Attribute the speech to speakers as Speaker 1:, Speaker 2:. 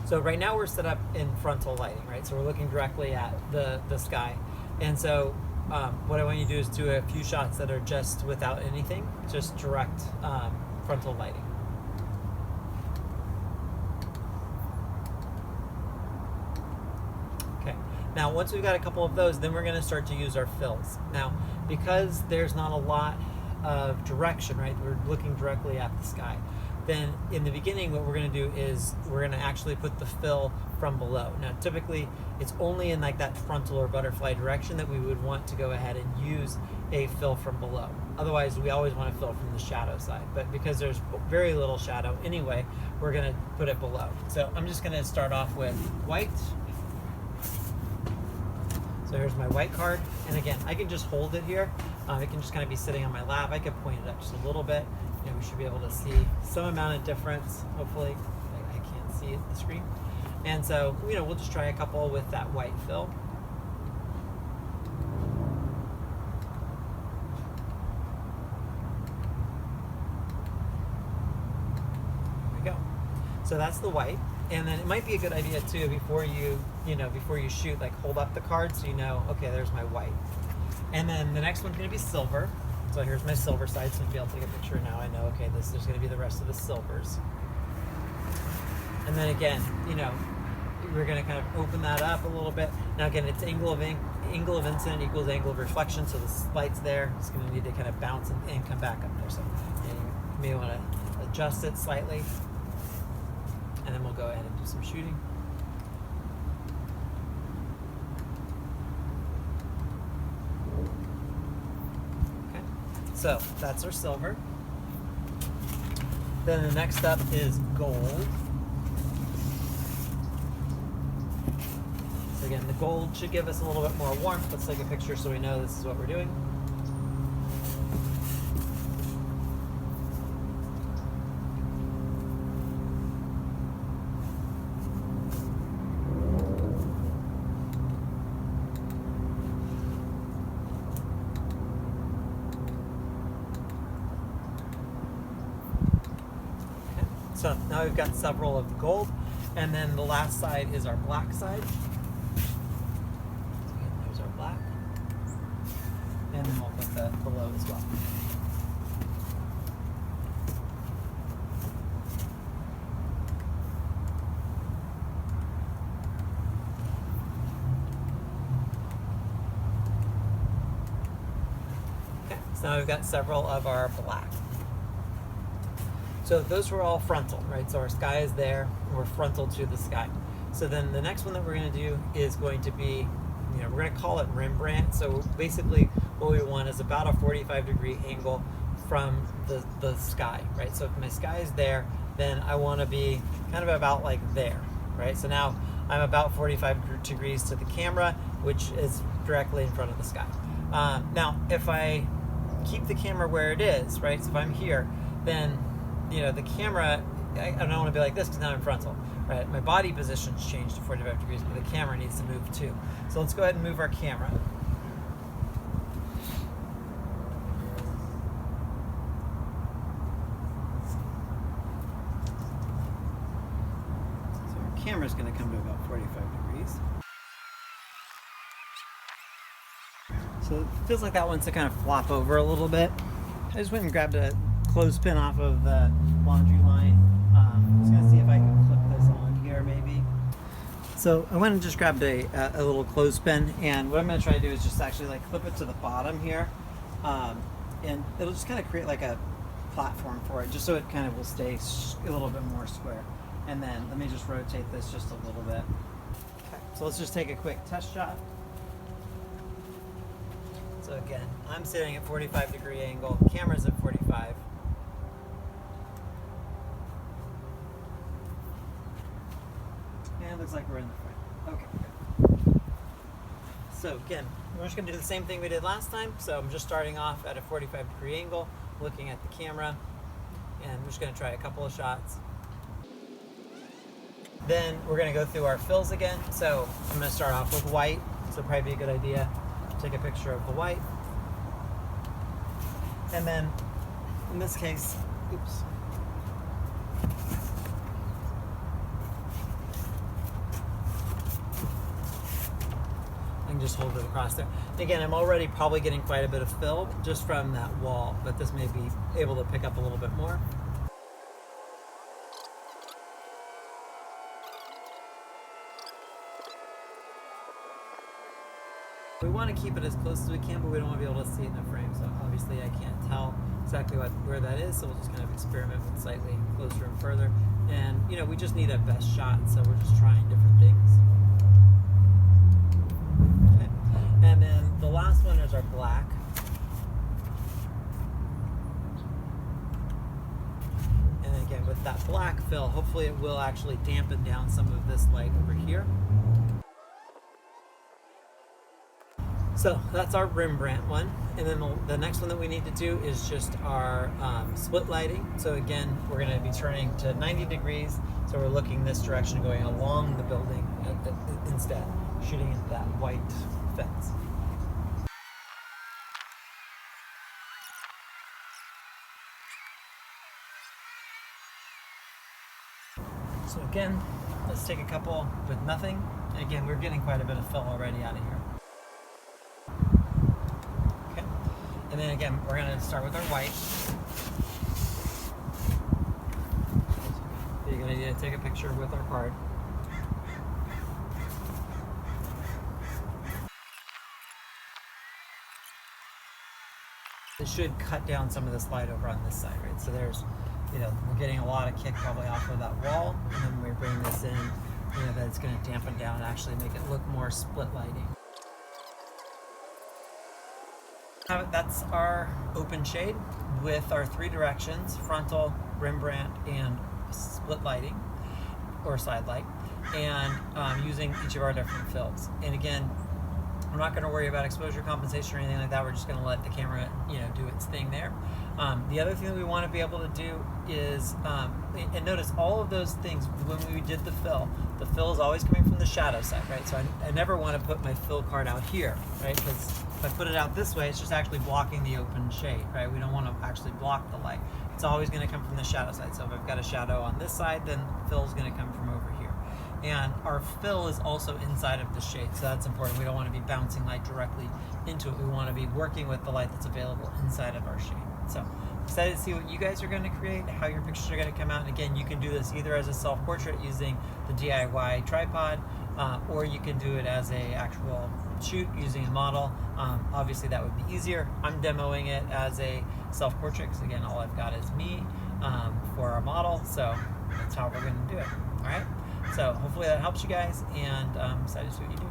Speaker 1: So right now we're set up in frontal lighting, right? So we're looking directly at the sky. And so what I want you to do is do a few shots that are just without anything, just direct frontal lighting. Okay, now once we've got a couple of those, then we're gonna start to use our fills. Now, because there's not a lot of direction, right? We're looking directly at the sky. Then in the beginning, what we're going to do is we're going to actually put the fill from below. Now, typically, it's only in like that frontal or butterfly direction that we would want to go ahead and use a fill from below. Otherwise, we always want to fill from the shadow side. But because there's very little shadow anyway, we're going to put it below. So I'm just going to start off with white. So here's my white card. And again, I can just hold it here. It can just kind of be sitting on my lap. I could point it up just a little bit. You know, we should be able to see some amount of difference, hopefully. I can't see it, the screen. And so, you know, we'll just try a couple with that white fill. There we go. So that's the white. And then it might be a good idea too, before you shoot, like hold up the card so you know, okay, there's my white. And then the next one's gonna be silver. So here's my silver side, so I'll be able to take a picture now. I know, okay, there's going to be the rest of the silvers. And then again, you know, we're going to kind of open that up a little bit. Now again, it's angle of incident equals angle of reflection, so the light's there. It's going to need to kind of bounce and come back up there. So you may want to adjust it slightly. And then we'll go ahead and do some shooting. So that's our silver. Then the next up is gold. So again, the gold should give us a little bit more warmth. Let's take a picture so we know this is what we're doing. So now we've got several of the gold, and then the last side is our black side. So again, there's our black, and then we'll put the below as well. Okay, so now we've got several of our black. So those were all frontal, right? So our sky is there, and we're frontal to the sky. So then the next one that we're going to do is going to be, you know, we're going to call it Rembrandt. So basically what we want is about a 45-degree angle from the sky, right? So if my sky is there, then I want to be kind of about like there, right? So now I'm about 45 degrees to the camera, which is directly in front of the sky. Now, if I keep the camera where it is, right? So if I'm here, then you know, the camera, I don't want to be like this because now I'm frontal, right? My body position's changed to 45 degrees, but the camera needs to move too. So let's go ahead and move our camera. So our camera's going to come to about 45 degrees. So it feels like that wants to kind of flop over a little bit. I just went and grabbed a clothespin off of the laundry line. Just gonna see if I can clip this on here maybe. So I went and just grabbed a little clothespin, and what I'm gonna try to do is just actually like clip it to the bottom here, and it'll just kind of create like a platform for it, just so it kind of will stay a little bit more square. And then let me just rotate this just a little bit. Okay, so let's just take a quick test shot. So again, I'm sitting at 45-degree angle, camera's at 45. And it looks like we're in the frame. Okay, good. So again, we're just gonna do the same thing we did last time. So I'm just starting off at a 45-degree angle, looking at the camera, and we're just gonna try a couple of shots. Then we're gonna go through our fills again. So I'm gonna start off with white. So probably be a good idea to take a picture of the white. And then in this case, oops. just hold it across there. Again, I'm already probably getting quite a bit of fill just from that wall, but this may be able to pick up a little bit more. We want to keep it as close as we can, but we don't want to be able to see it in the frame. So obviously I can't tell exactly where that is, so we'll just kind of experiment with slightly closer and further. And you know, we just need a best shot, so we're just trying different things. Okay. And then the last one is our black. And again, with that black fill, hopefully it will actually dampen down some of this light over here. So that's our Rembrandt one, and then the next one that we need to do is just our split lighting. So again, we're going to be turning to 90 degrees, so we're looking this direction, going along the building instead, shooting into that white fence. So again, let's take a couple with nothing. And again, we're getting quite a bit of fill already out of here. And then again, we're going to start with our white. You're going to need to take a picture with our card. It should cut down some of this light over on this side, right? So there's, you know, we're getting a lot of kick probably off of that wall, and then when we bring this in, you know, that's going to dampen down and actually make it look more split lighting. That's our open shade with our 3 directions: frontal, Rembrandt, and split lighting or side light, and using each of our different fills. And again, we're not going to worry about exposure compensation or anything like that. We're just going to let the camera, you know, do its thing there. The other thing that we want to be able to do is, and notice all of those things when we did the fill is always coming from the shadow side, right? So I never want to put my fill card out here, right? Because if I put it out this way, it's just actually blocking the open shade, right? We don't want to actually block the light. It's always going to come from the shadow side. So if I've got a shadow on this side, then fill is going to come from over here. And our fill is also inside of the shade, so that's important. We don't want to be bouncing light directly into it. We want to be working with the light that's available inside of our shade. So excited to see what you guys are going to create, how your pictures are going to come out. And again, you can do this either as a self-portrait using the DIY tripod, or you can do it as a actual shoot using a model. Obviously that would be easier. I'm demoing it as a self-portrait because again, all I've got is me for our model, so that's how we're going to do it. All right, so hopefully that helps you guys, and I'm excited to see what you do.